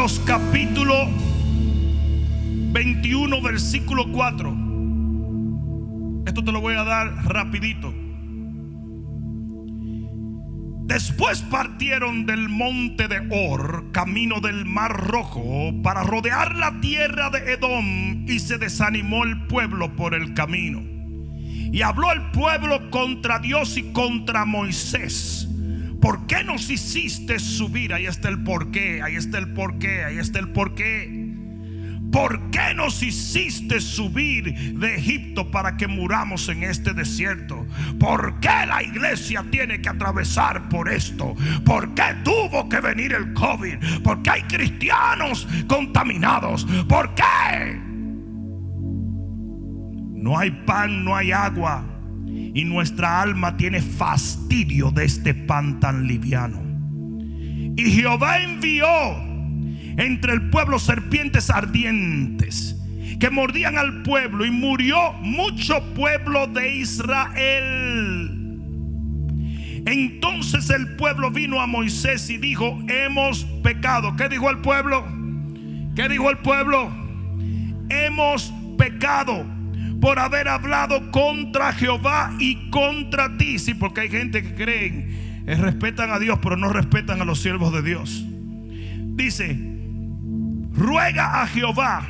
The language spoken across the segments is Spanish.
Números capítulo 21 versículo 4. Esto te lo voy a dar rapidito. Después partieron del monte de Hor, camino del Mar Rojo, para rodear la tierra de Edom, y se desanimó el pueblo por el camino. Y habló el pueblo contra Dios y contra Moisés: ¿por qué nos hiciste subir? Ahí está el porqué, ahí está el porqué, ahí está el porqué. ¿Por qué nos hiciste subir de Egipto para que muramos en este desierto? ¿Por qué la iglesia tiene que atravesar por esto? ¿Por qué tuvo que venir el COVID? ¿Por qué hay cristianos contaminados? ¿Por qué? No hay pan, no hay agua, y nuestra alma tiene fastidio de este pan tan liviano. Y Jehová envió entre el pueblo serpientes ardientes que mordían al pueblo, y murió mucho pueblo de Israel. Entonces el pueblo vino a Moisés y dijo: hemos pecado. ¿Qué dijo el pueblo? ¿Qué dijo el pueblo? Hemos pecado por haber hablado contra Jehová y contra ti. Sí, porque hay gente que creen, respetan a Dios, pero no respetan a los siervos de Dios. Dice: ruega a Jehová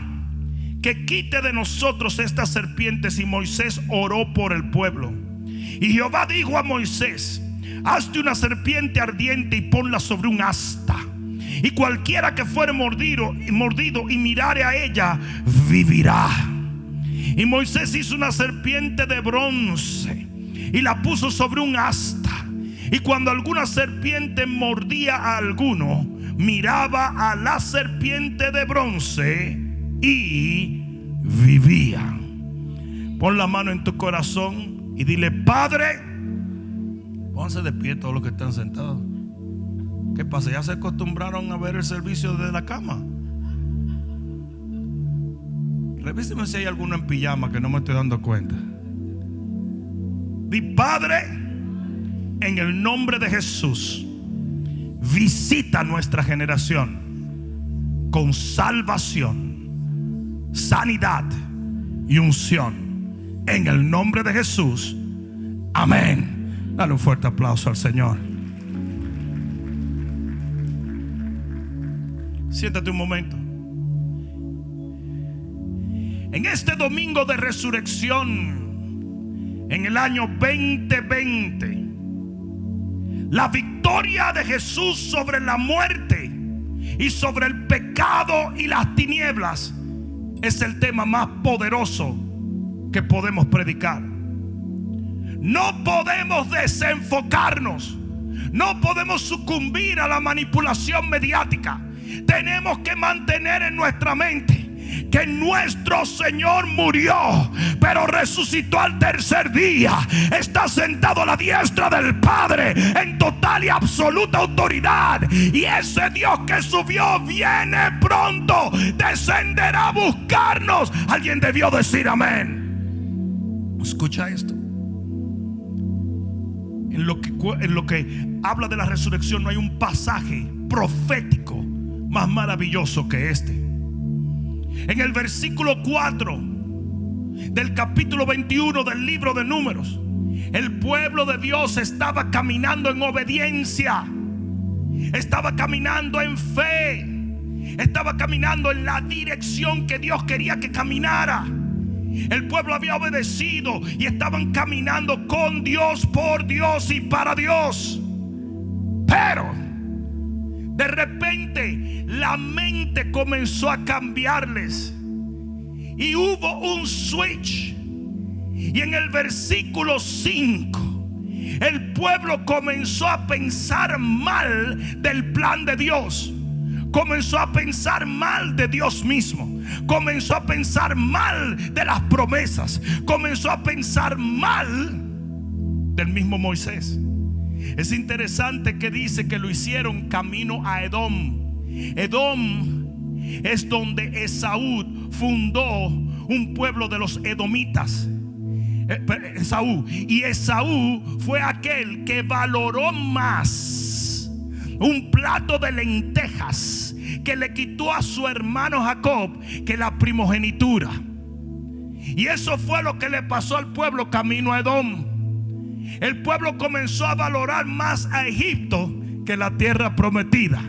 que quite de nosotros estas serpientes. Y Moisés oró por el pueblo. Y Jehová dijo a Moisés: hazte una serpiente ardiente y ponla sobre un asta, y cualquiera que fuere mordido y mirare a ella vivirá. Y Moisés hizo una serpiente de bronce y la puso sobre un asta, y cuando alguna serpiente mordía a alguno, miraba a la serpiente de bronce y vivía. Pon la mano en tu corazón y dile: Padre. Pónganse de pie todos los que están sentados. ¿Qué pasa? ¿Ya se acostumbraron a ver el servicio desde la cama? Revíseme si hay alguno en pijama que no me estoy dando cuenta. Di: Padre, en el nombre de Jesús, visita nuestra generación con salvación, sanidad y unción. En el nombre de Jesús, amén. Dale un fuerte aplauso al Señor. Siéntate un momento. En este domingo de resurrección, en el año 2020, la victoria de Jesús sobre la muerte y sobre el pecado y las tinieblas es el tema más poderoso que podemos predicar. No podemos desenfocarnos, no podemos sucumbir a la manipulación mediática. Tenemos que mantener en nuestra mente que nuestro Señor murió, pero resucitó al tercer día. Está sentado a la diestra del Padre en total y absoluta autoridad. Y ese Dios que subió viene pronto, descenderá a buscarnos. Alguien debió decir amén. Escucha esto. En lo que habla de la resurrección, no hay un pasaje profético más maravilloso que este. En el versículo 4 del capítulo 21 del libro de Números, el pueblo de Dios estaba caminando en obediencia, estaba caminando en fe, estaba caminando en la dirección que Dios quería que caminara. El pueblo había obedecido y estaban caminando con Dios, por Dios y para Dios. Pero de repente la mente comenzó a cambiarles y hubo un switch. Y en el versículo 5, el pueblo comenzó a pensar mal del plan de Dios. Comenzó a pensar mal de Dios mismo. Comenzó a pensar mal de las promesas. Comenzó a pensar mal del mismo Moisés. Es interesante que dice que lo hicieron camino a Edom. Edom es donde Esaú fundó un pueblo de los edomitas. Esaú. Y Esaú fue aquel que valoró más un plato de lentejas que le quitó a su hermano Jacob que la primogenitura. Y eso fue lo que le pasó al pueblo camino a Edom. El pueblo comenzó a valorar más a Egipto que la tierra prometida.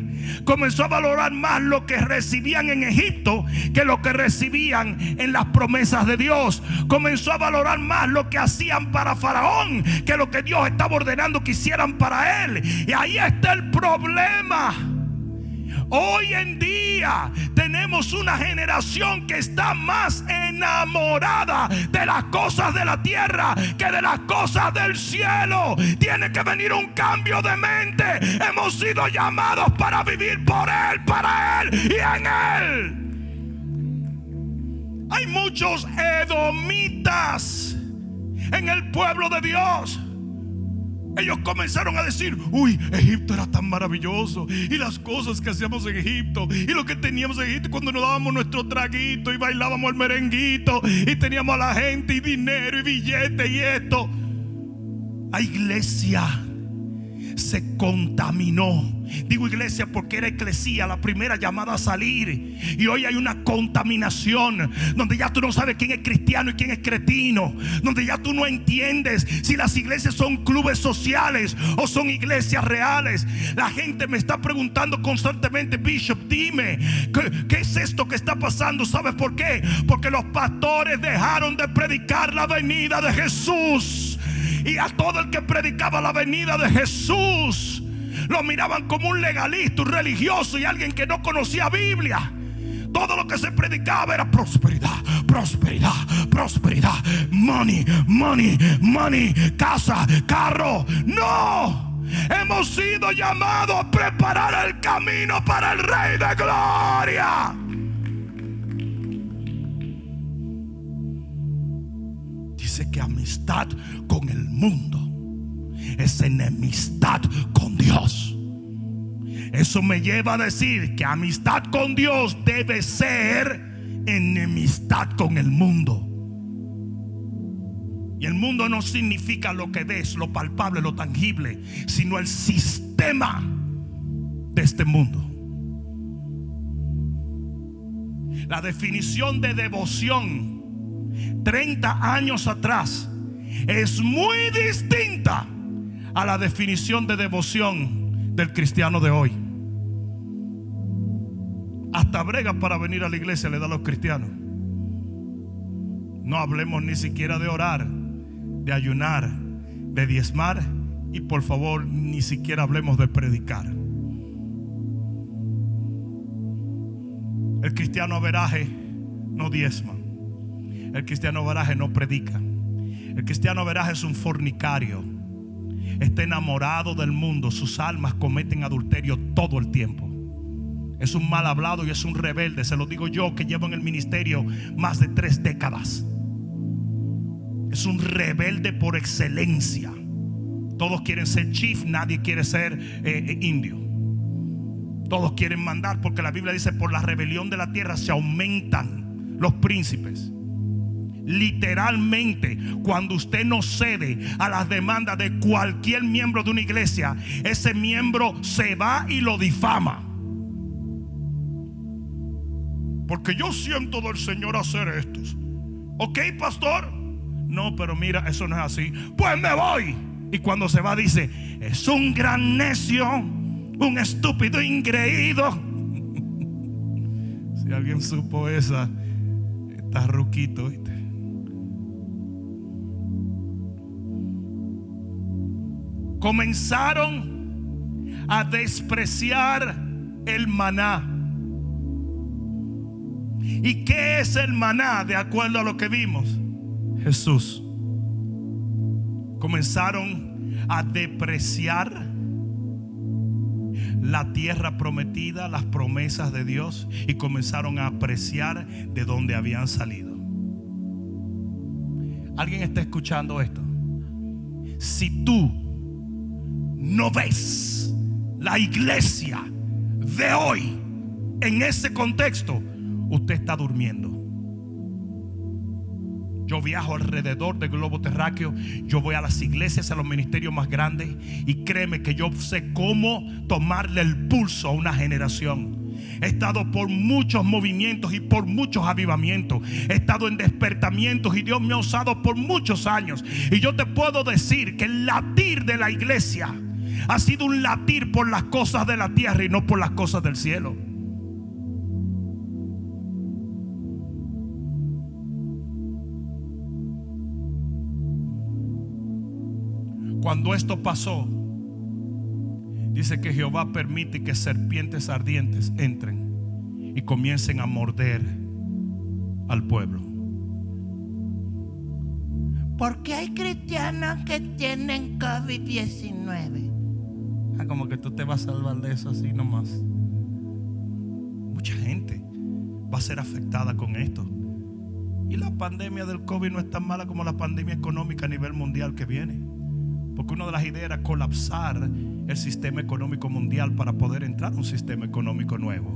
Comenzó a valorar más lo que recibían en Egipto que lo que recibían en las promesas de Dios. Comenzó a valorar más lo que hacían para Faraón que lo que Dios estaba ordenando que hicieran para él. Y ahí está el problema. Hoy en día tenemos una generación que está más enamorada de las cosas de la tierra que de las cosas del cielo. Tiene que venir un cambio de mente. Hemos sido llamados para vivir por Él, para Él y en Él. Hay muchos edomitas en el pueblo de Dios. Ellos comenzaron a decir: uy, Egipto era tan maravilloso, y las cosas que hacíamos en Egipto, y lo que teníamos en Egipto, cuando nos dábamos nuestro traguito y bailábamos el merenguito, y teníamos a la gente y dinero y billetes y esto. La iglesia se contaminó. Digo iglesia porque era eclesía, la primera llamada a salir. Y hoy hay una contaminación donde ya tú no sabes quién es cristiano y quién es cretino, donde ya tú no entiendes si las iglesias son clubes sociales o son iglesias reales. La gente me está preguntando constantemente: Bishop, dime, ¿qué es esto que está pasando? ¿Sabes por qué? Porque los pastores dejaron de predicar la venida de Jesús. Y a todo el que predicaba la venida de Jesús lo miraban como un legalista, un religioso y alguien que no conocía Biblia. Todo lo que se predicaba era prosperidad, prosperidad, prosperidad, money, money, money, casa, carro. No, hemos sido llamados a preparar el camino para el Rey de Gloria. Dice que amistad con el mundo es enemistad con Dios. Eso me lleva a decir que amistad con Dios debe ser enemistad con el mundo. Y el mundo no significa lo que ves, lo palpable, lo tangible, sino el sistema de este mundo. La definición de devoción 30 años atrás es muy distinta a la definición de devoción del cristiano de hoy. Hasta brega para venir a la iglesia le da a los cristianos. No hablemos ni siquiera de orar, de ayunar, de diezmar, y por favor ni siquiera hablemos de predicar. El cristiano averaje no diezma. El cristiano averaje no predica. El cristiano averaje es un fornicario. Está enamorado del mundo. Sus almas cometen adulterio todo el tiempo. Es un mal hablado y es un rebelde. Se lo digo yo, que llevo en el ministerio más de 3 décadas. Es un rebelde por excelencia. Todos quieren ser chief, nadie quiere ser indio. Todos quieren mandar, porque la Biblia dice: por la rebelión de la tierra se aumentan los príncipes. Literalmente, cuando usted no cede a las demandas de cualquier miembro de una iglesia, ese miembro se va y lo difama. Porque yo siento del Señor hacer esto. Ok, pastor. No, pero mira, eso no es así. Pues me voy. Y cuando se va dice: es un gran necio, un estúpido ingreído. Si alguien supo esa, está ruquito, ¿viste? Comenzaron a despreciar el maná. ¿Y qué es el maná de acuerdo a lo que vimos? Jesús. Comenzaron a depreciar la tierra prometida, las promesas de Dios, y comenzaron a apreciar de dónde habían salido. ¿Alguien está escuchando esto? Si tú no ves la iglesia de hoy en ese contexto, usted está durmiendo. Yo viajo alrededor del globo terráqueo. Yo voy a las iglesias, a los ministerios más grandes, y créeme que yo sé cómo tomarle el pulso a una generación. He estado por muchos movimientos y por muchos avivamientos. He estado en despertamientos y Dios me ha usado por muchos años. Y yo te puedo decir que el latir de la iglesia ha sido un latir por las cosas de la tierra y no por las cosas del cielo. Cuando esto pasó, dice que Jehová permite que serpientes ardientes entren y comiencen a morder al pueblo. ¿Por qué hay cristianos que tienen COVID-19? Como que tú te vas a salvar de eso así nomás. Mucha gente va a ser afectada con esto. Y la pandemia del COVID no es tan mala como la pandemia económica a nivel mundial que viene. Porque una de las ideas era colapsar el sistema económico mundial para poder entrar a un sistema económico nuevo.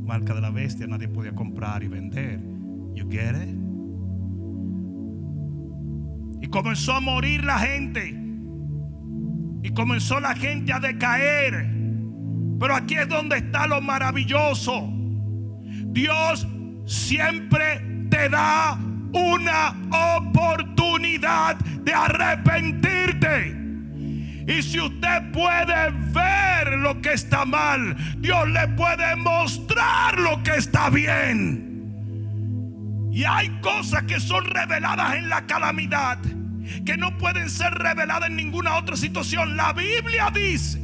Marca de la bestia, nadie podía comprar y vender. You get it? Y comenzó a morir la gente. Y comenzó la gente a decaer. Pero aquí es donde está lo maravilloso. Dios siempre te da una oportunidad de arrepentirte. Y si usted puede ver lo que está mal, Dios le puede mostrar lo que está bien. Y hay cosas que son reveladas en la calamidad que no pueden ser reveladas en ninguna otra situación. La Biblia dice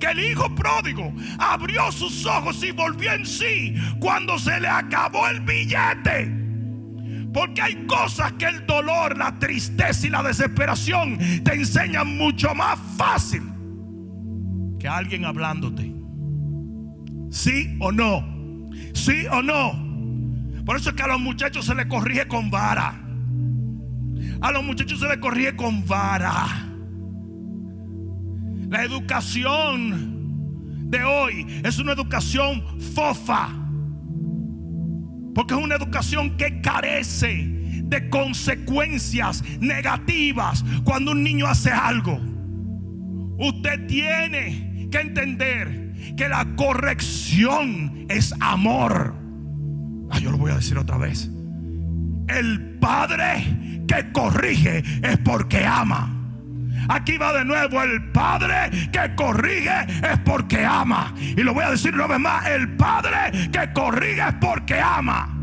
que el hijo pródigo abrió sus ojos y volvió en sí cuando se le acabó el billete. Porque hay cosas que el dolor, la tristeza y la desesperación te enseñan mucho más fácil que alguien hablándote. ¿Sí o no? ¿Sí o no? Por eso es que a los muchachos se les corrige con vara. A los muchachos se les corrige con vara. La educación de hoy es una educación fofa. Porque es una educación que carece de consecuencias negativas cuando un niño hace algo. Usted tiene que entender que la corrección es amor. Yo lo voy a decir otra vez. El padre que corrige es porque ama. Aquí va de nuevo: el padre que corrige es porque ama. Y lo voy a decir una vez más: el padre que corrige es porque ama.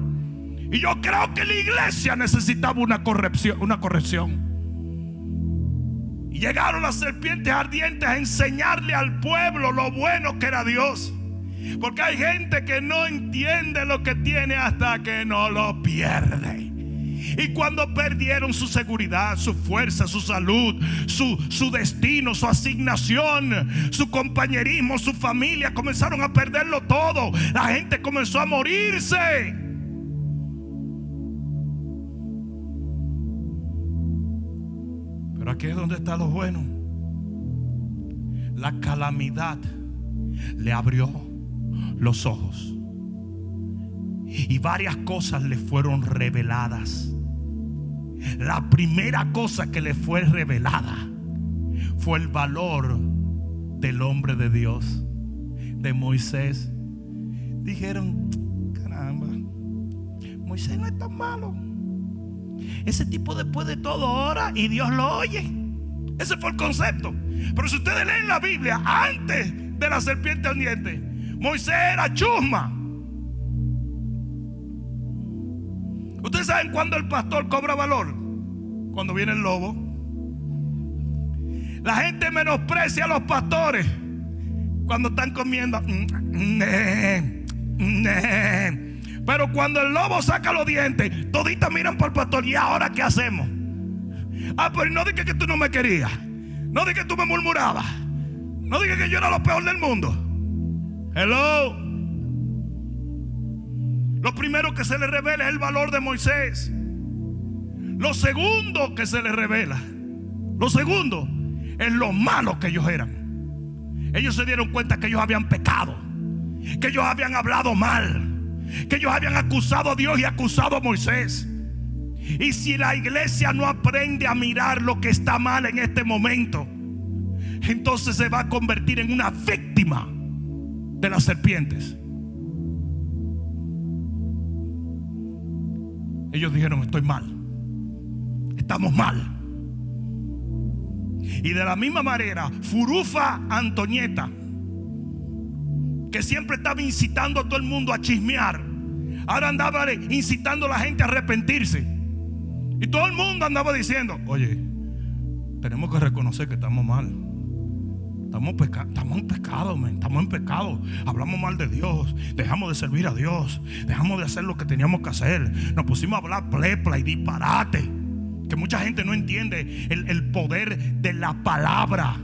Y yo creo que la iglesia necesitaba una corrección. Y llegaron las serpientes ardientes a enseñarle al pueblo lo bueno que era Dios. Porque hay gente que no entiende lo que tiene hasta que no lo pierde. Y cuando perdieron su seguridad, su fuerza, su salud, su destino, su asignación, su compañerismo, su familia, comenzaron a perderlo todo. La gente comenzó a morirse. Pero aquí es donde está lo bueno. La calamidad le abrió los ojos y varias cosas le fueron reveladas. La primera cosa que le fue revelada fue el valor del hombre de Dios, de Moisés. Dijeron: caramba, Moisés no es tan malo. Ese tipo después de todo ora y Dios lo oye. Ese fue el concepto. Pero si ustedes leen la Biblia, antes de la serpiente ardiente, Moisés era chusma. Ustedes saben cuándo el pastor cobra valor: cuando viene el lobo. La gente menosprecia a los pastores cuando están comiendo. Pero cuando el lobo saca los dientes, toditas miran por el pastor. ¿Y ahora qué hacemos? Pero no digas que tú no me querías. No digas que tú me murmurabas. No digas que yo era lo peor del mundo. Hello. Lo primero que se le revela es el valor de Moisés. Lo segundo que se le revela, lo segundo, es lo malos que ellos eran. Ellos se dieron cuenta que ellos habían pecado, que ellos habían hablado mal, que ellos habían acusado a Dios y acusado a Moisés. Y si la iglesia no aprende a mirar lo que está mal en este momento, entonces se va a convertir en una víctima de las serpientes. Ellos dijeron: estoy mal, estamos mal. Y de la misma manera, Furufa Antonieta, que siempre estaba incitando a todo el mundo a chismear, ahora andaba incitando a la gente a arrepentirse. Y todo el mundo andaba diciendo: oye, tenemos que reconocer que estamos mal. Estamos en pecado, estamos en pecado. Hablamos mal de Dios, dejamos de servir a Dios, dejamos de hacer lo que teníamos que hacer. Nos pusimos a hablar plepla y disparate, que mucha gente no entiende el poder de la palabra.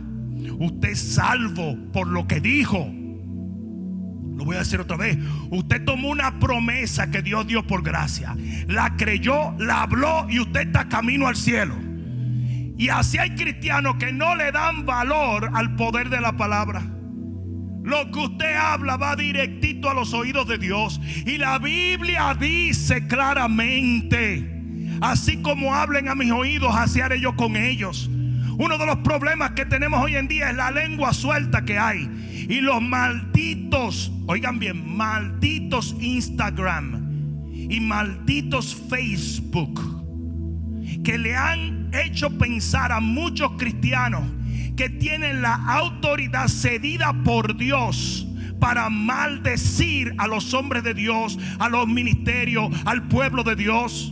Usted es salvo por lo que dijo. Lo voy a decir otra vez. Usted tomó una promesa que Dios dio por gracia, la creyó, la habló y usted está camino al cielo. Y así hay cristianos que no le dan valor al poder de la palabra. Lo que usted habla va directito a los oídos de Dios. Y la Biblia dice claramente: así como hablen a mis oídos, así haré yo con ellos. Uno de los problemas que tenemos hoy en día es la lengua suelta que hay. Y los malditos, oigan bien, malditos Instagram y malditos Facebook, que le han hecho pensar a muchos cristianos que tienen la autoridad cedida por Dios para maldecir a los hombres de Dios, a los ministerios, al pueblo de Dios.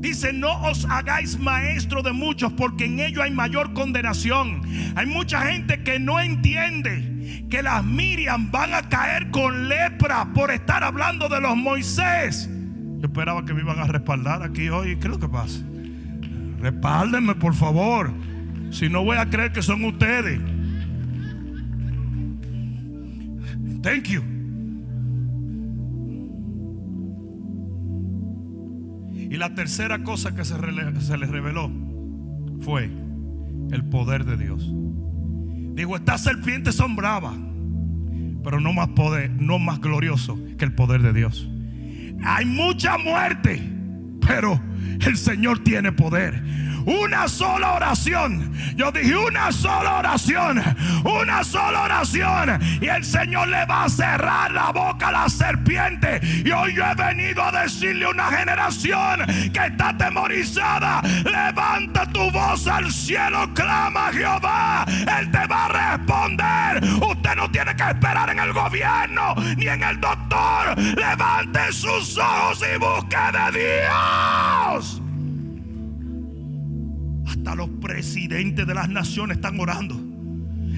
Dice: no os hagáis maestro de muchos, porque en ello hay mayor condenación. Hay mucha gente que no entiende que las Miriam van a caer con lepra por estar hablando de los Moisés. Yo esperaba que me iban a respaldar aquí hoy. ¿Qué es lo que pasa? Respáldenme, por favor. Si no, voy a creer que son ustedes. Thank you. Y la tercera cosa que se les reveló fue el poder de Dios. Digo, estas serpientes son bravas, pero no más poder, no más glorioso que el poder de Dios. Hay mucha muerte, pero el Señor tiene poder. Una sola oración. Yo dije una sola oración. Una sola oración. Y el Señor le va a cerrar la boca a la serpiente. Y hoy yo he venido a decirle a una generación que está atemorizada: levanta tu voz al cielo, clama a Jehová, Él te va a responder. Usted no tiene que esperar en el gobierno ni en el doctor. Levante sus ojos y busque de Dios. Hasta los presidentes de las naciones están orando.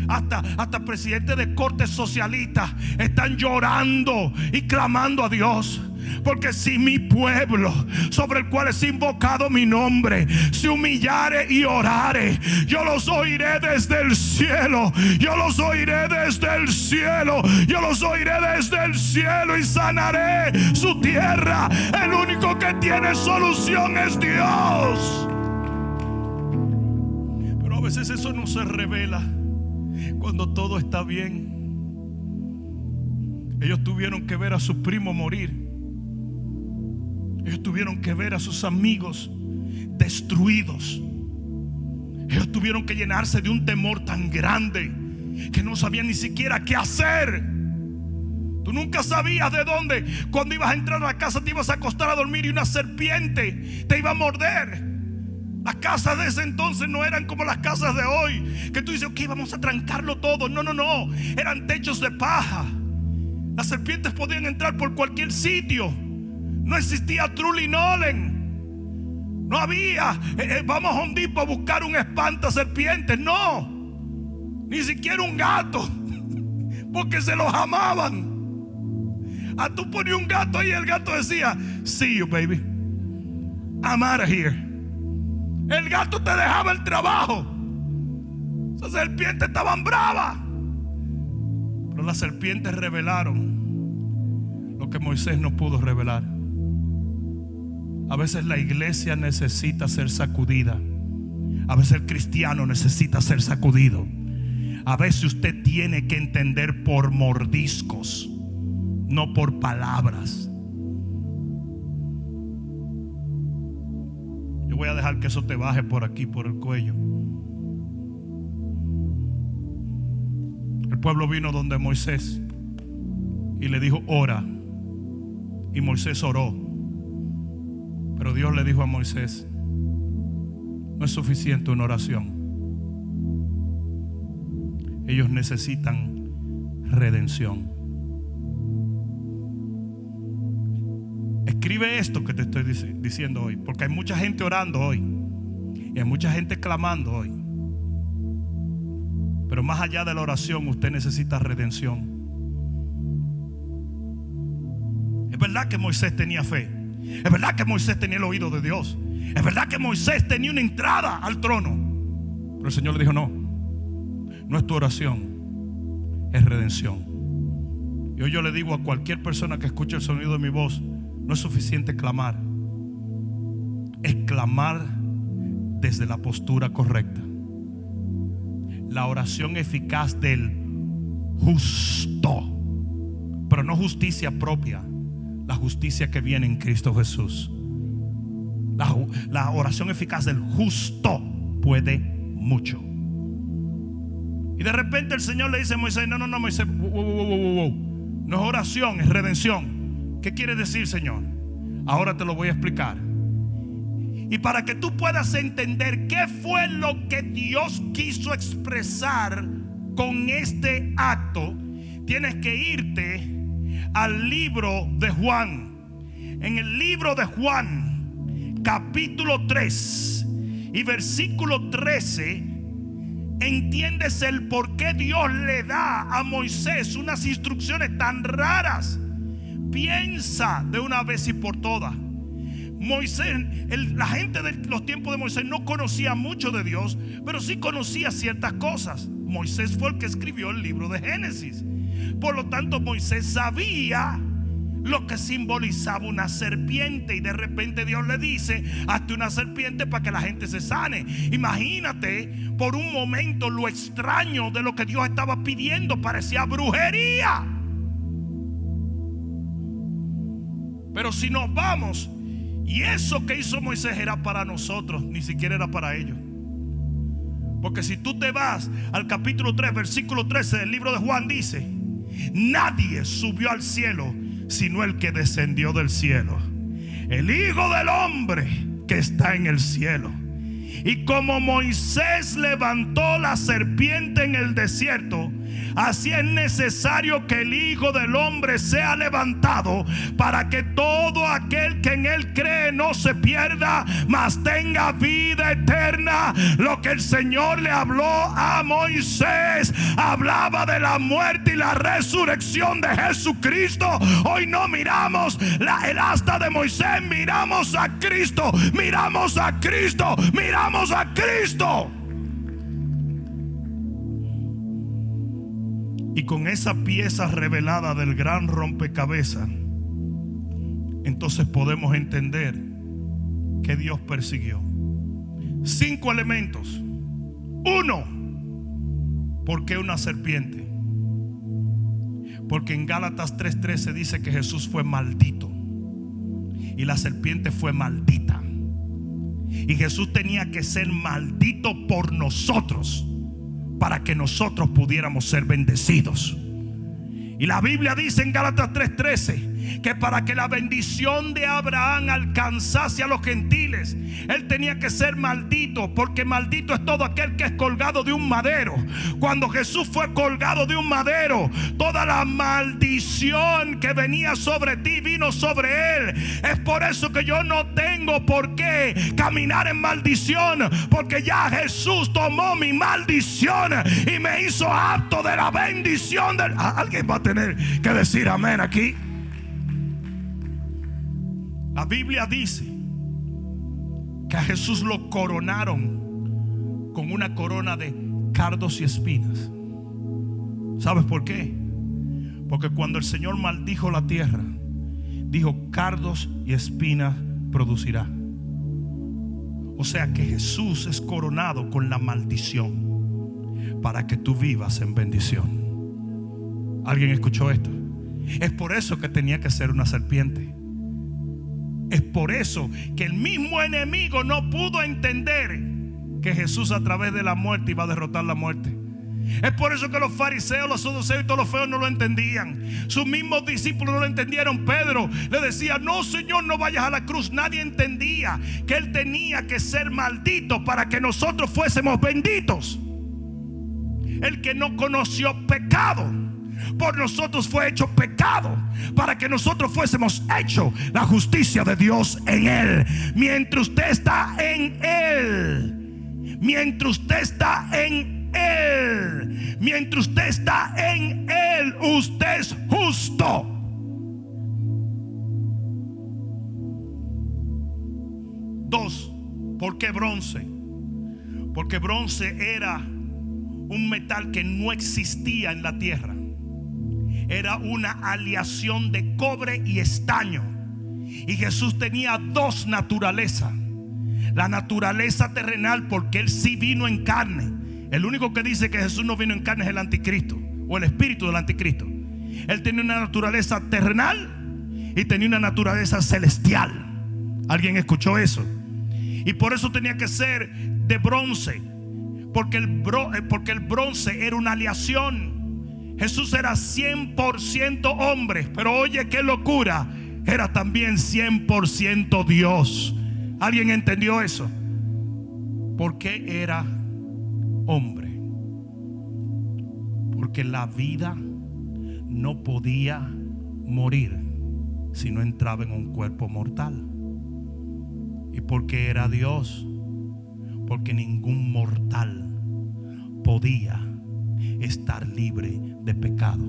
Hasta presidentes de cortes socialistas están llorando y clamando a Dios. Porque si mi pueblo, sobre el cual es invocado mi nombre, se humillare y orare, yo los oiré desde el cielo. Yo los oiré desde el cielo. Yo los oiré desde el cielo y sanaré su tierra. El único que tiene solución es Dios. Pero a veces eso no se revela cuando todo está bien. Ellos tuvieron que ver a su primo morir. Ellos tuvieron que ver a sus amigos destruidos. Ellos tuvieron que llenarse de un temor tan grande que no sabían ni siquiera qué hacer. Tú nunca sabías de dónde, cuando ibas a entrar a la casa, te ibas a acostar a dormir y una serpiente te iba a morder. Las casas de ese entonces no eran como las casas de hoy, que tú dices, ok, vamos a trancarlo todo. No, eran techos de paja. Las serpientes podían entrar por cualquier sitio. No existía Trulli Nolen. No había vamos a Home Depot a buscar un espantaserpientes. No, ni siquiera un gato, porque se los amaban. Tú ponías un gato ahí y el gato decía, see you baby, I'm out of here. El gato te dejaba el trabajo. Esas serpientes estaban bravas. Pero las serpientes revelaron lo que Moisés no pudo revelar. A veces la iglesia necesita ser sacudida. A veces el cristiano necesita ser sacudido. A veces usted tiene que entender por mordiscos, no por palabras. Yo voy a dejar que eso te baje por aquí, por el cuello. El pueblo vino donde Moisés y le dijo: ora. Y Moisés oró. Pero Dios le dijo a Moisés: no es suficiente una oración. Ellos necesitan redención. Escribe esto que te estoy diciendo hoy, porque hay mucha gente orando hoy y hay mucha gente clamando hoy. Pero más allá de la oración, usted necesita redención. Es verdad que Moisés tenía fe. Es verdad que Moisés tenía el oído de Dios. Es verdad que Moisés tenía una entrada al trono. Pero el Señor le dijo: no es tu oración, es redención. Y hoy yo le digo a cualquier persona que escuche el sonido de mi voz: no es suficiente clamar, es clamar desde la postura correcta. La oración eficaz del justo, pero no justicia propia, la justicia que viene en Cristo Jesús. La oración eficaz del justo puede mucho. Y de repente el Señor le dice a Moisés: no, Moisés, no es oración, es redención. ¿Qué quiere decir, Señor? Ahora te lo voy a explicar. Y para que tú puedas entender qué fue lo que Dios quiso expresar con este acto, tienes que irte al libro de Juan. En el libro de Juan, capítulo 3 y versículo 13, entiendes el por qué Dios le da a Moisés unas instrucciones tan raras. Piensa de una vez y por todas. Moisés, la gente de los tiempos de Moisés no conocía mucho de Dios, pero sí conocía ciertas cosas. Moisés fue el que escribió el libro de Génesis. Por lo tanto, Moisés sabía lo que simbolizaba una serpiente. Y de repente Dios le dice: hazte una serpiente para que la gente se sane. Imagínate por un momento lo extraño de lo que Dios estaba pidiendo. Parecía brujería. Pero si nos vamos, y eso que hizo Moisés era para nosotros, ni siquiera era para ellos. Porque si tú te vas al capítulo 3, versículo 13 del libro de Juan, dice: nadie subió al cielo sino el que descendió del cielo, el Hijo del Hombre que está en el cielo. Y como Moisés levantó la serpiente en el desierto, así es necesario que el Hijo del Hombre sea levantado, para que todo aquel que en él cree no se pierda, mas tenga vida eterna. Lo que el Señor le habló a Moisés hablaba de la muerte y la resurrección de Jesucristo. Hoy no miramos el asta de Moisés, miramos a Cristo, miramos a Cristo, miramos a Cristo. Y con esa pieza revelada del gran rompecabezas, entonces podemos entender que Dios persiguió 5 elementos. 1, ¿por qué una serpiente? Porque en Gálatas 3:13 dice que Jesús fue maldito y la serpiente fue maldita. Y Jesús tenía que ser maldito por nosotros, para que nosotros pudiéramos ser bendecidos. Y la Biblia dice en Gálatas 3:13 que para que la bendición de Abraham alcanzase a los gentiles, él tenía que ser maldito, porque maldito es todo aquel que es colgado de un madero. Cuando Jesús fue colgado de un madero, toda la maldición que venía sobre ti vino sobre él. Es por eso que yo no tengo por qué caminar en maldición, porque ya Jesús tomó mi maldición y me hizo apto de la bendición del... Alguien va a tener que decir amén aquí. La Biblia dice que a Jesús lo coronaron con una corona de cardos y espinas. ¿Sabes por qué? Porque cuando el Señor maldijo la tierra, dijo: cardos y espinas producirá. O sea que Jesús es coronado con la maldición para que tú vivas en bendición. ¿Alguien escuchó esto? Es por eso que tenía que ser una serpiente. Es por eso que el mismo enemigo no pudo entender que Jesús a través de la muerte iba a derrotar la muerte. Es por eso que los fariseos, los saduceos y todos los feos no lo entendían. Sus mismos discípulos no lo entendieron. Pedro le decía: no, Señor, no vayas a la cruz. Nadie entendía que Él tenía que ser maldito para que nosotros fuésemos benditos. El que no conoció pecado, por nosotros fue hecho pecado para que nosotros fuésemos hechos la justicia de Dios en Él. Mientras usted está en Él, mientras usted está en Él, mientras usted está en Él, usted es justo. Dos, ¿por qué bronce? Porque bronce era un metal que no existía en la tierra. Era una aleación de cobre y estaño. Y Jesús tenía dos naturalezas. La naturaleza terrenal, porque Él sí vino en carne. El único que dice que Jesús no vino en carne es el anticristo, o el espíritu del anticristo. Él tenía una naturaleza terrenal y tenía una naturaleza celestial. ¿Alguien escuchó eso? Y por eso tenía que ser de bronce, porque el bronce era una aleación. Jesús era 100% hombre, pero oye qué locura, era también 100% Dios. ¿Alguien entendió eso? ¿Por qué era hombre? Porque la vida no podía morir si no entraba en un cuerpo mortal. ¿Y por qué era Dios? Porque ningún mortal podía estar libre de pecado.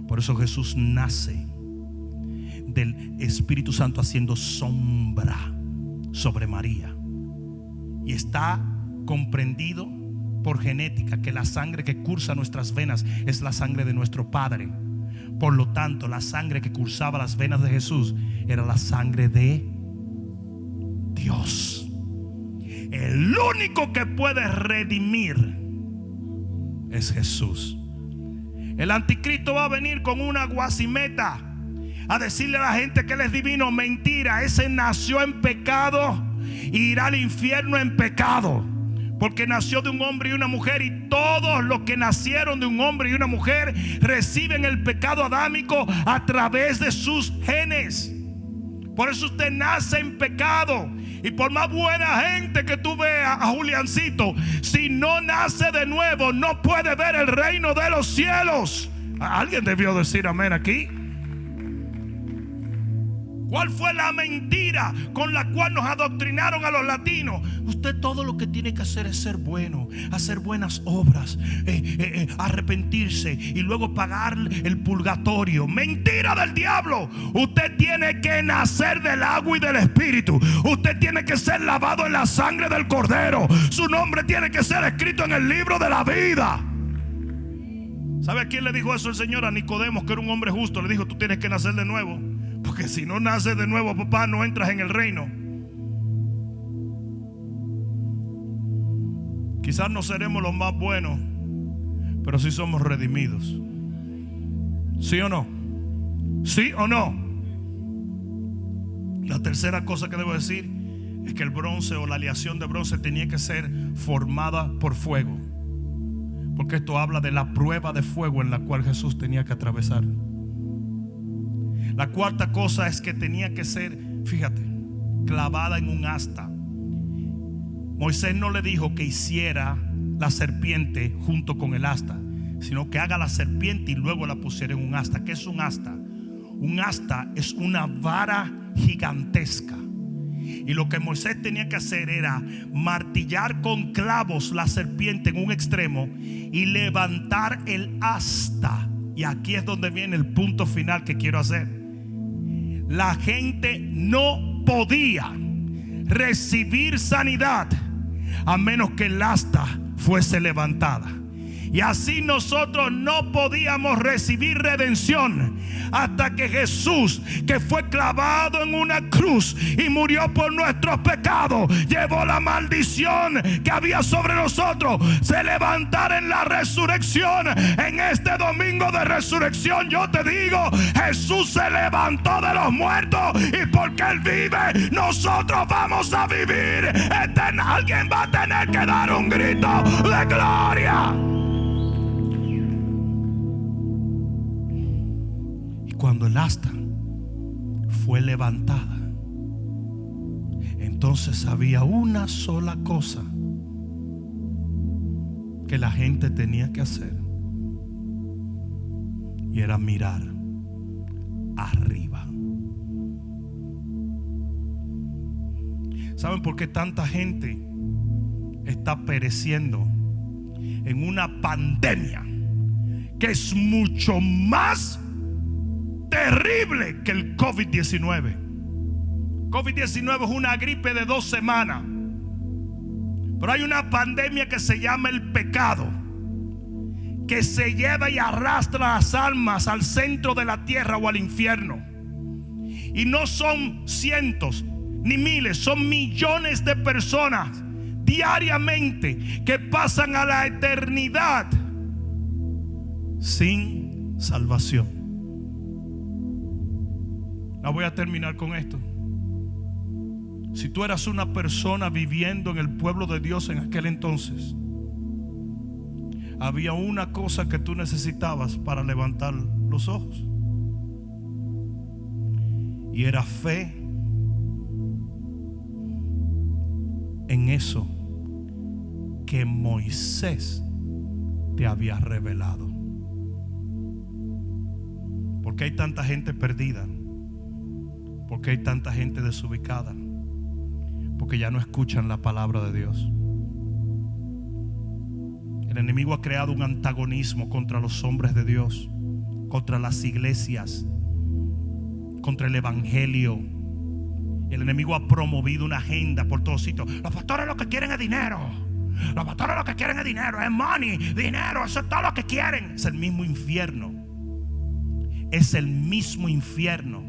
Por eso Jesús nace del Espíritu Santo haciendo sombra sobre María. Y está comprendido por genética que la sangre que cursa nuestras venas es la sangre de nuestro Padre. Por lo tanto, la sangre que cursaba las venas de Jesús era la sangre de Dios. El único que puede redimir es Jesús. El anticristo va a venir con una guasimeta a decirle a la gente que Él es divino. Mentira, ese nació en pecado y irá al infierno en pecado, porque nació de un hombre y una mujer, y todos los que nacieron de un hombre y una mujer reciben el pecado adámico a través de sus genes. Por eso usted nace en pecado. Y por más buena gente que tú veas a Juliancito, si no nace de nuevo, no puede ver el reino de los cielos. Alguien debió decir amén aquí. ¿Cuál fue la mentira con la cual nos adoctrinaron a los latinos? Usted todo lo que tiene que hacer es ser bueno, hacer buenas obras, arrepentirse y luego pagar el purgatorio. Mentira del diablo. Usted tiene que nacer del agua y del espíritu. Usted tiene que ser lavado en la sangre del Cordero. Su nombre tiene que ser escrito en el libro de la vida. ¿Sabe a quién le dijo eso el Señor? A Nicodemo, que era un hombre justo. Le dijo: tú tienes que nacer de nuevo, porque si no naces de nuevo, papá, no entras en el reino. Quizás no seremos los más buenos, pero sí somos redimidos. ¿Sí o no? ¿Sí o no? La tercera cosa que debo decir es que el bronce, o la aleación de bronce, tenía que ser formada por fuego, porque esto habla de la prueba de fuego en la cual Jesús tenía que atravesar. La cuarta cosa es que tenía que ser, fíjate, clavada en un asta. Moisés no le dijo que hiciera la serpiente junto con el asta, sino que haga la serpiente y luego la pusiera en un asta. ¿Qué es un asta? Un asta es una vara gigantesca. Y lo que Moisés tenía que hacer era martillar con clavos la serpiente en un extremo y levantar el asta. Y aquí es donde viene el punto final que quiero hacer. La gente no podía recibir sanidad a menos que el asta fuese levantada. Y así nosotros no podíamos recibir redención hasta que Jesús, que fue clavado en una cruz y murió por nuestros pecados, llevó la maldición que había sobre nosotros, se levantara en la resurrección. En este domingo de resurrección yo te digo, Jesús se levantó de los muertos, y porque Él vive, nosotros vamos a vivir eterna. Alguien va a tener que dar un grito de gloria. el asta fue levantada, entonces había una sola cosa que la gente tenía que hacer, y era mirar arriba. ¿Saben por qué tanta gente está pereciendo en una pandemia que es mucho más terrible que el COVID-19? COVID-19 es una gripe de 2 semanas, pero hay una pandemia que se llama el pecado, que se lleva y arrastra las almas al centro de la tierra o al infierno. Y no son cientos ni miles, son millones de personas diariamente que pasan a la eternidad sin salvación. La voy a terminar con esto. Si tú eras una persona viviendo en el pueblo de Dios en aquel entonces, había una cosa que tú necesitabas para levantar los ojos, y era fe en eso que Moisés te había revelado. ¿Por qué hay tanta gente perdida? ¿Por qué hay tanta gente desubicada? Porque ya no escuchan la palabra de Dios. El enemigo ha creado un antagonismo contra los hombres de Dios, contra las iglesias, contra el evangelio. El enemigo ha promovido una agenda por todos sitios. Los pastores lo que quieren es dinero. Los pastores lo que quieren es dinero, es money, dinero, eso es todo lo que quieren. Es el mismo infierno. Es el mismo infierno,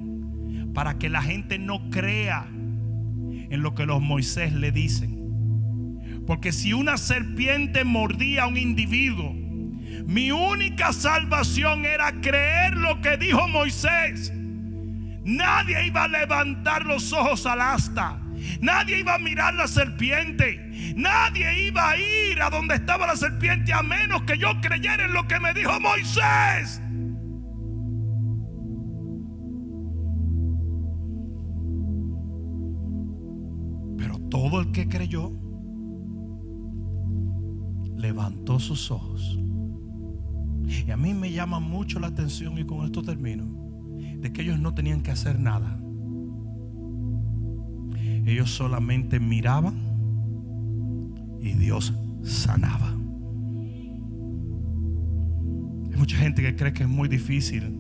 para que la gente no crea en lo que los Moisés le dicen. Porque si una serpiente mordía a un individuo, mi única salvación era creer lo que dijo Moisés. Nadie iba a levantar los ojos al asta, nadie iba a mirar la serpiente, nadie iba a ir a donde estaba la serpiente a menos que yo creyera en lo que me dijo Moisés. Pero todo el que creyó levantó sus ojos. Y a mí me llama mucho la atención, y con esto termino, de que ellos no tenían que hacer nada. Ellos solamente miraban y Dios sanaba. Hay mucha gente que cree que es muy difícil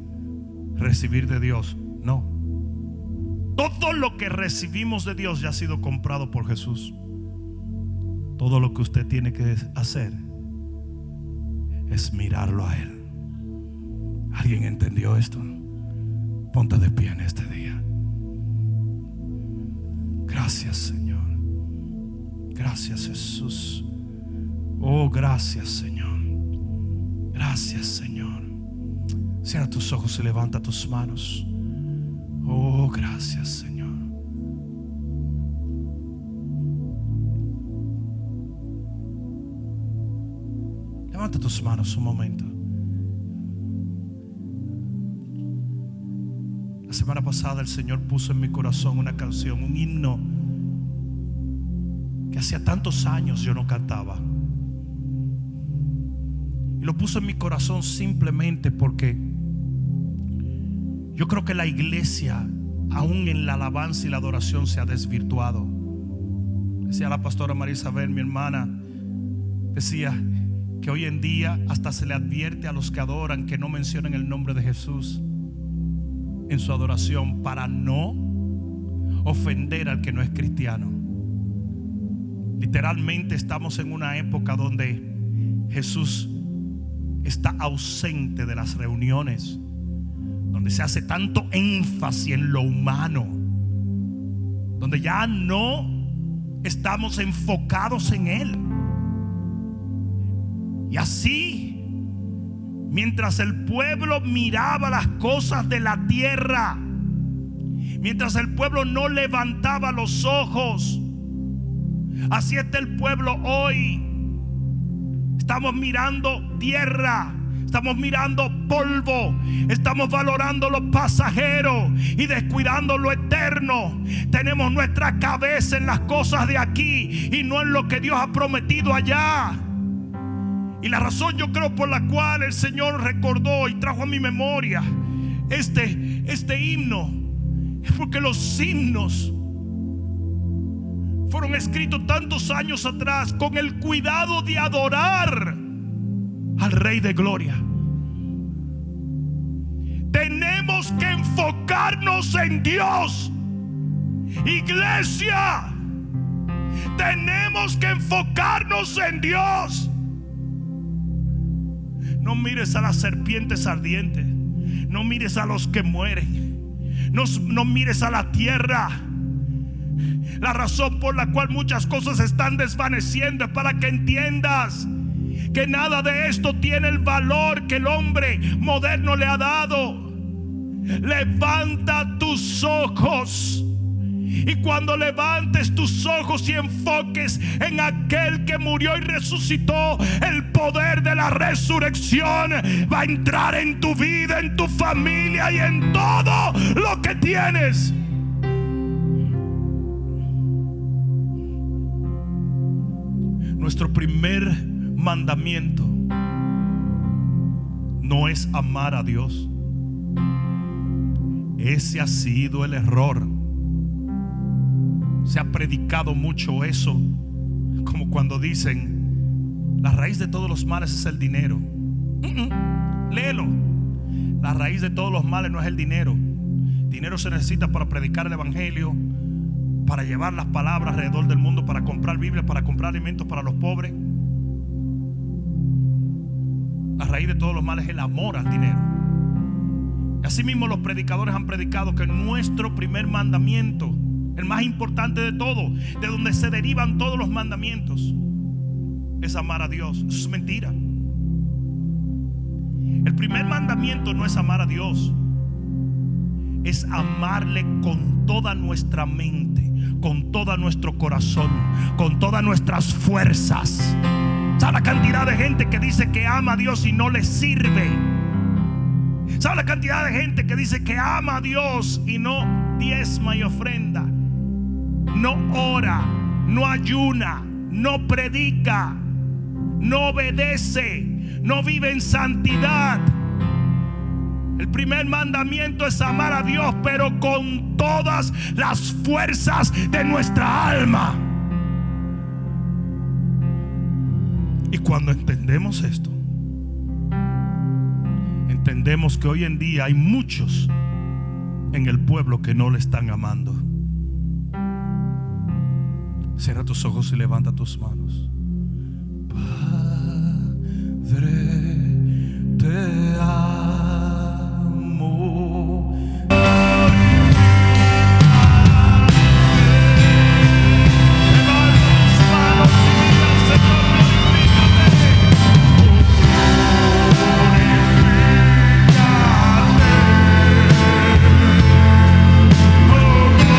recibir de Dios. No. Todo lo que recibimos de Dios ya ha sido comprado por Jesús. Todo lo que usted tiene que hacer es mirarlo a Él. ¿Alguien entendió esto? Ponte de pie en este día. Gracias, Señor. Gracias, Jesús. Oh, gracias, Señor. Gracias, Señor. Cierra tus ojos y levanta tus manos. Oh, gracias, Señor. Levanta tus manos un momento. La semana pasada el Señor puso en mi corazón una canción, un himno que hacía tantos años yo no cantaba. Y lo puso en mi corazón simplemente porque yo creo que la iglesia, aún en la alabanza y la adoración, se ha desvirtuado. Decía la pastora María Isabel, mi hermana, decía que hoy en día hasta se le advierte a los que adoran que no mencionen el nombre de Jesús en su adoración, para no ofender al que no es cristiano. Literalmente estamos en una época donde Jesús está ausente de las reuniones, donde se hace tanto énfasis en lo humano, donde ya no estamos enfocados en Él. Y así, mientras el pueblo miraba las cosas de la tierra, mientras el pueblo no levantaba los ojos, así está el pueblo hoy. Estamos mirando tierra, Estamos mirando polvo, estamos valorando lo pasajero y descuidando lo eterno. Tenemos nuestra cabeza en las cosas de aquí y no en lo que Dios ha prometido allá. Y la razón, yo creo, por la cual el Señor recordó y trajo a mi memoria este himno es porque los himnos fueron escritos tantos años atrás con el cuidado de adorar al Rey de Gloria. Tenemos que enfocarnos en Dios, iglesia. Tenemos que enfocarnos en Dios. No mires a las serpientes ardientes, no mires a los que mueren, no mires a la tierra. La razón por la cual muchas cosas se están desvaneciendo es para que entiendas que nada de esto tiene el valor que el hombre moderno le ha dado. Levanta tus ojos, y cuando levantes tus ojos y enfoques en aquel que murió y resucitó, el poder de la resurrección va a entrar en tu vida, en tu familia y en todo lo que tienes. Nuestro primer mandamiento no es amar a Dios. Ese ha sido el error. Se ha predicado mucho eso, como cuando dicen: la raíz de todos los males es el dinero. Léelo. La raíz de todos los males no es el dinero. Dinero se necesita para predicar el evangelio, para llevar las palabras alrededor del mundo, para comprar Biblias, para comprar alimentos para los pobres. La raíz de todos los males es el amor al dinero. Y así mismo los predicadores han predicado que nuestro primer mandamiento, el más importante de todo, de donde se derivan todos los mandamientos, es amar a Dios. Eso es mentira. El primer mandamiento no es amar a Dios, es amarle con toda nuestra mente, con todo nuestro corazón, con todas nuestras fuerzas. ¿Sabe la cantidad de gente que dice que ama a Dios y no le sirve? ¿Sabe la cantidad de gente que dice que ama a Dios y no diezma y ofrenda? No ora, no ayuna, no predica, no obedece, no vive en santidad. El primer mandamiento es amar a Dios, pero con todas las fuerzas de nuestra alma. Y cuando entendemos esto, entendemos que hoy en día hay muchos en el pueblo que no le están amando. Cierra tus ojos y levanta tus manos. Padre, te amo. Levanta tus manos y dile al Señor: glorifícate.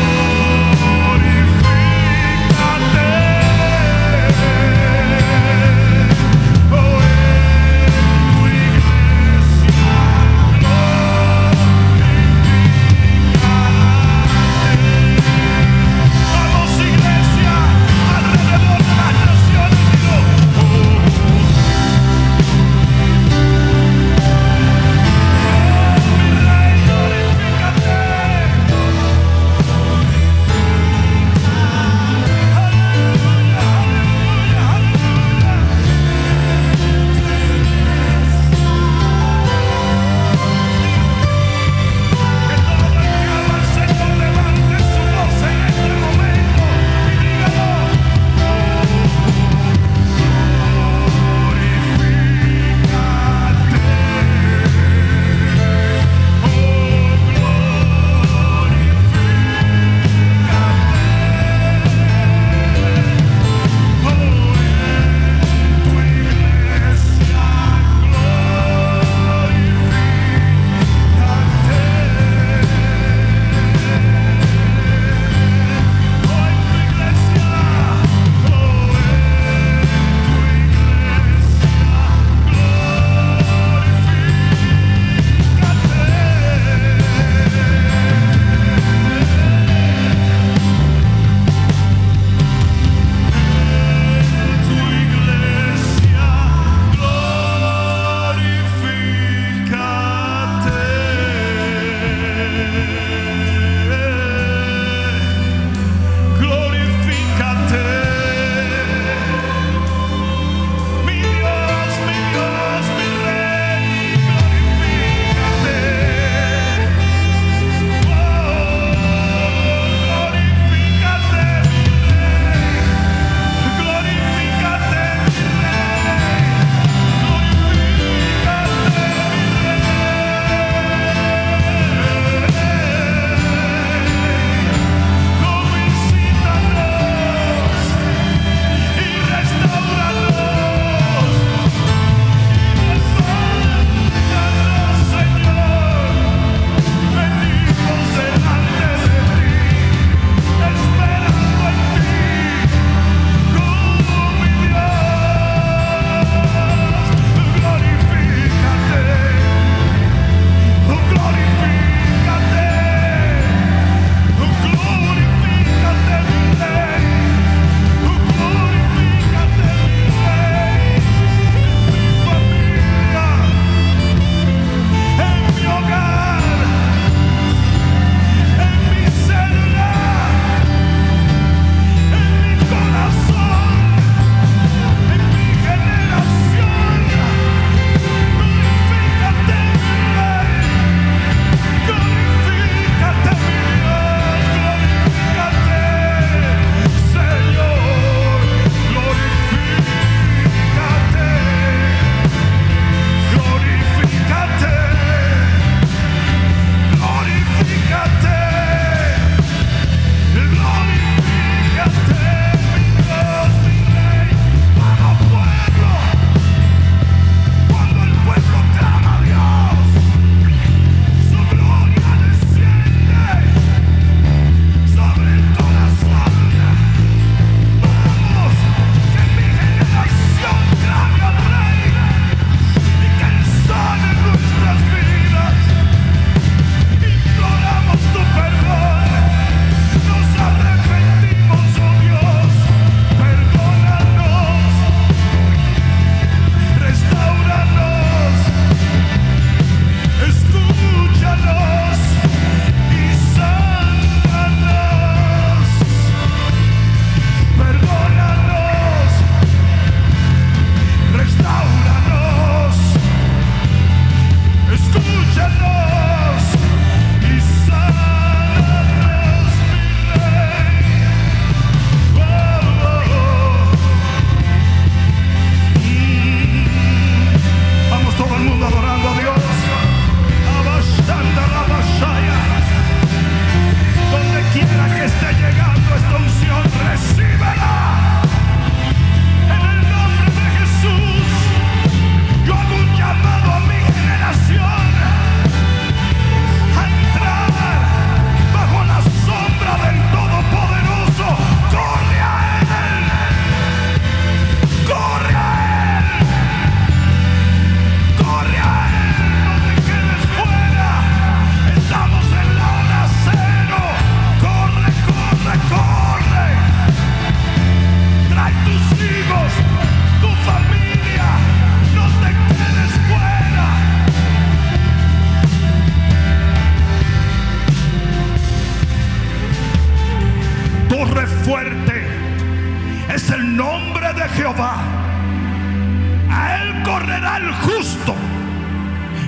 correrá el justo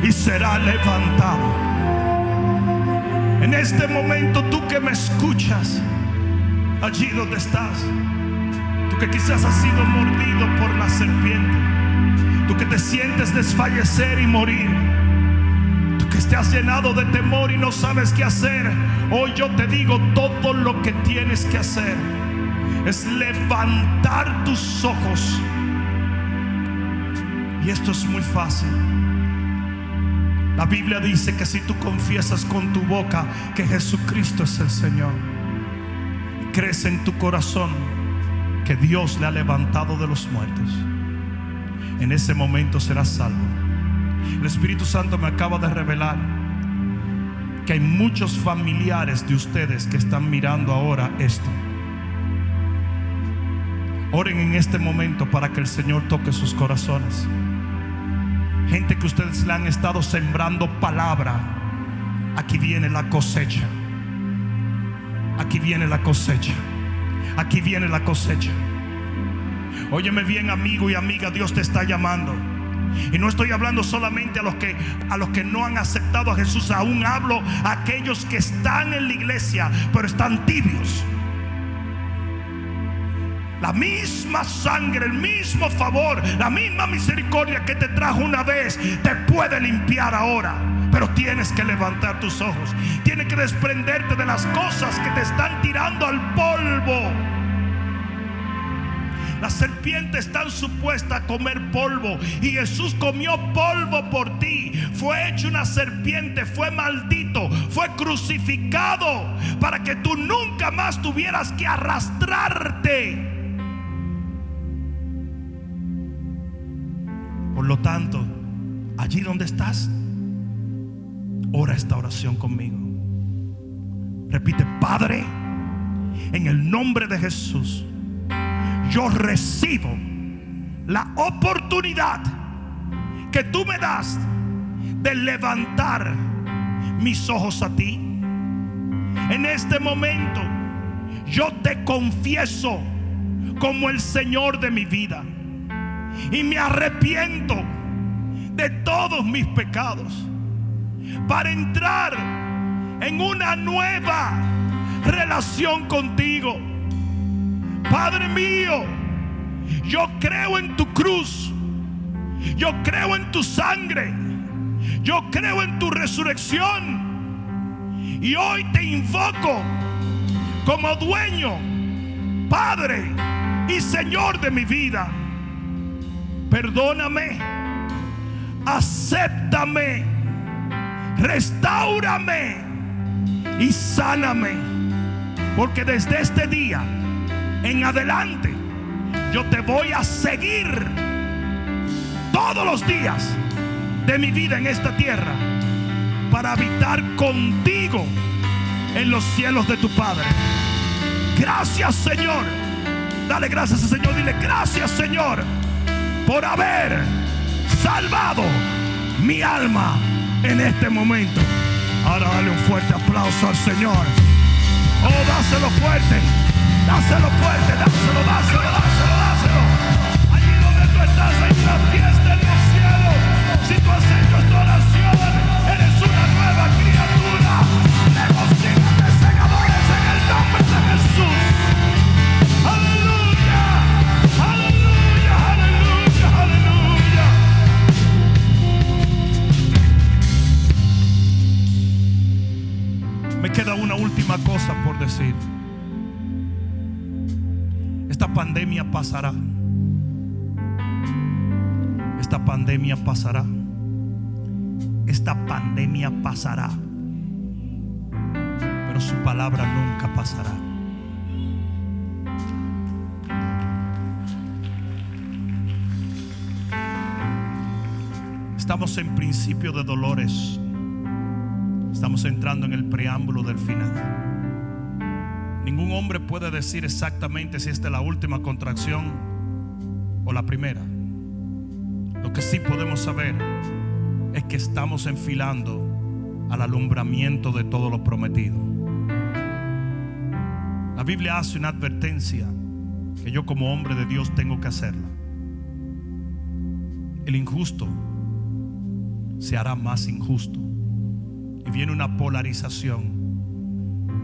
y será levantado. En este momento, tú que me escuchas, allí donde estás, tú que quizás has sido mordido por la serpiente, tú que te sientes desfallecer y morir, tú que te has llenado de temor y no sabes qué hacer, hoy yo te digo, todo lo que tienes que hacer es levantar tus ojos. Y esto es muy fácil. La Biblia dice que si tú confiesas con tu boca que Jesucristo es el Señor y crees en tu corazón que Dios le ha levantado de los muertos, en ese momento serás salvo. El Espíritu Santo me acaba de revelar que hay muchos familiares de ustedes que están mirando ahora esto. Oren en este momento para que el Señor toque sus corazones. Gente que ustedes le han estado sembrando palabra. Aquí viene la cosecha. Aquí viene la cosecha. Aquí viene la cosecha. Óyeme bien, amigo y amiga, Dios te está llamando. Y no estoy hablando solamente a los que no han aceptado a Jesús. Aún hablo a aquellos que están en la iglesia pero están tibios. La misma sangre, el mismo favor, la misma misericordia que te trajo una vez te puede limpiar ahora. Pero tienes que levantar tus ojos. Tienes que desprenderte de las cosas que te están tirando al polvo. Las serpientes están supuestas a comer polvo, y Jesús comió polvo por ti. Fue hecho una serpiente, fue maldito, fue crucificado para que tú nunca más tuvieras que arrastrarte. Por lo tanto, allí donde estás, ora esta oración conmigo. Repite: Padre, en el nombre de Jesús, yo recibo la oportunidad que tú me das de levantar mis ojos a ti. En este momento yo te confieso como el Señor de mi vida y me arrepiento de todos mis pecados para entrar en una nueva relación contigo. Padre mío, yo creo en tu cruz, yo creo en tu sangre, yo creo en tu resurrección, y hoy te invoco como dueño, Padre y Señor de mi vida. Perdóname, acéptame, restáurame y sáname, porque desde este día en adelante yo te voy a seguir todos los días de mi vida en esta tierra, para habitar contigo en los cielos de tu Padre. Gracias, Señor. Dale gracias al Señor. Dile: gracias, Señor, por haber salvado mi alma en este momento. Ahora dale un fuerte aplauso al Señor. Oh, dáselo fuerte. Dáselo fuerte, dáselo, dáselo, dáselo, dáselo. Allí donde tú estás hay una fiesta en los cielos. Si tú has hecho esta oración, eres una nueva criatura. Regocíjate, segadores, en el nombre de Jesús. Aleluya, aleluya, aleluya, aleluya. Me queda una última cosa por decir. Esta pandemia pasará. Esta pandemia pasará. Esta pandemia pasará. Pero su palabra nunca pasará. Estamos en principio de dolores. Estamos entrando en el preámbulo del final. Ningún hombre puede decir exactamente si esta es la última contracción o la primera. Lo que sí podemos saber es que estamos enfilando al alumbramiento de todo lo prometido. La Biblia hace una advertencia que yo como hombre de Dios tengo que hacerla. el injusto se hará más injusto. Y viene una polarización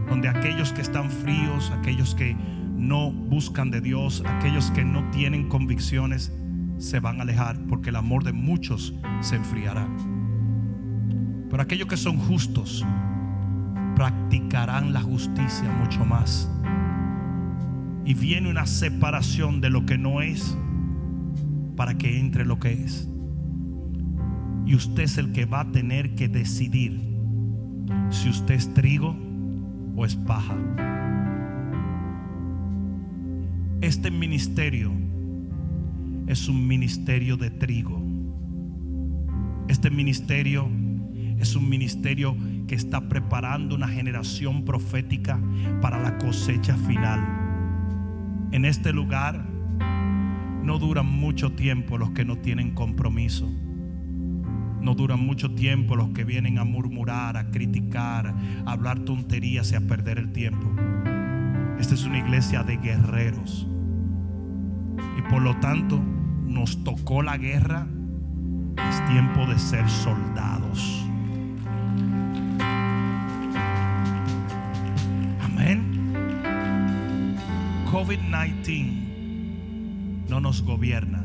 donde aquellos que están fríos, aquellos que no buscan de Dios, aquellos que no tienen convicciones, se van a alejar, porque el amor de muchos se enfriará. Pero aquellos que son justos practicarán la justicia mucho más. Y viene una separación de lo que no es para que entre lo que es. Y usted es el que va a tener que decidir si usted es trigo o es paja. Este ministerio es un ministerio de trigo. Este ministerio es un ministerio que está preparando una generación profética para la cosecha final. En este lugar no duran mucho tiempo los que no tienen compromiso. No duran mucho tiempo los que vienen a murmurar, a criticar, a hablar tonterías y a perder el tiempo. Esta es una iglesia de guerreros. Y por lo tanto, nos tocó la guerra. Es tiempo de ser soldados. Amén. COVID-19 no nos gobierna.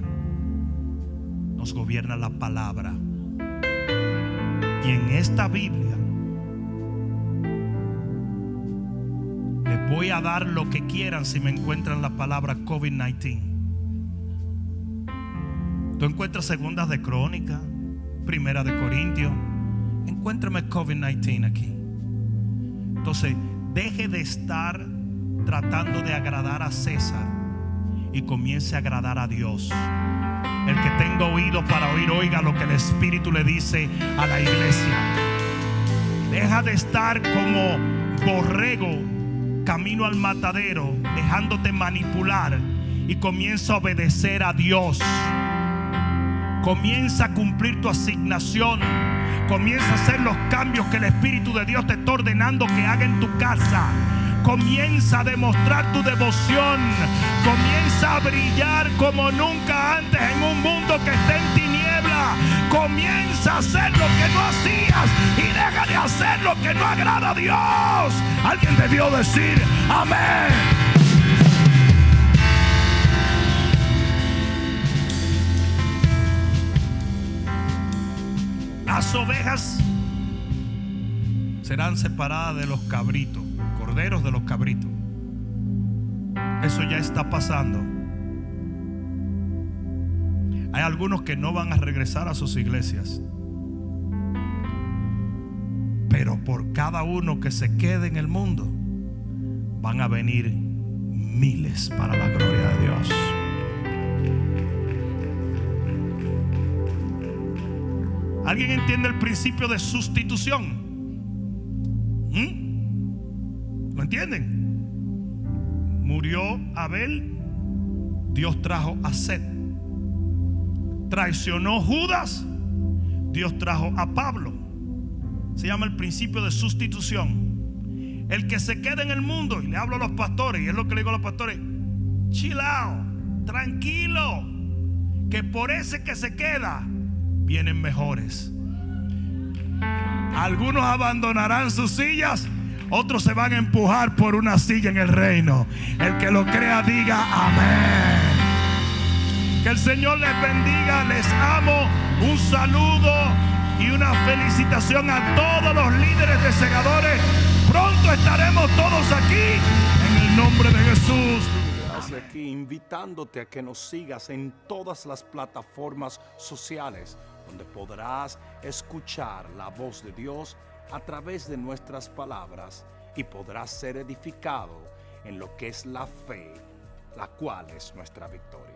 Nos gobierna la palabra. Y en esta Biblia les voy a dar lo que quieran si me encuentran la palabra COVID-19. Tú encuentras segundas de Crónicas, primera de Corintios. Encuéntrame COVID-19 aquí. Entonces, deje de estar tratando de agradar a César y comience a agradar a Dios. El que tenga oído para oír, oiga lo que el Espíritu le dice a la iglesia. Deja de estar como borrego camino al matadero, dejándote manipular, y comienza a obedecer a Dios. Comienza a cumplir tu asignación. Comienza a hacer los cambios que el Espíritu de Dios te está ordenando que haga en tu casa. Comienza a demostrar tu devoción. Comienza a brillar como nunca antes en un mundo que está en tiniebla. Comienza a hacer lo que no hacías y deja de hacer lo que no agrada a Dios. Alguien debió decir amén. Las ovejas serán separadas de los cabritos, corderos de los cabritos. Eso ya está pasando. Hay algunos que no van a regresar a sus iglesias, pero por cada uno que se quede en el mundo van a venir miles para la gloria de Dios. ¿Alguien entiende el principio de sustitución? ¿Lo entienden? Murió Abel, Dios trajo a Set. Traicionó Judas, Dios trajo a Pablo. Se llama el principio de sustitución. El que se queda en el mundo, y le hablo a los pastores, y es lo que le digo a los pastores: chill out, tranquilo, que por ese que se queda vienen mejores. Algunos abandonarán sus sillas, otros se van a empujar por una silla en el reino. El que lo crea diga amén. Que el Señor les bendiga, les amo. Un saludo y una felicitación a todos los líderes de segadores. Pronto estaremos todos aquí en el nombre de Jesús. Aquí invitándote a que nos sigas en todas las plataformas sociales, donde podrás escuchar la voz de Dios a través de nuestras palabras y podrás ser edificado en lo que es la fe, la cual es nuestra victoria.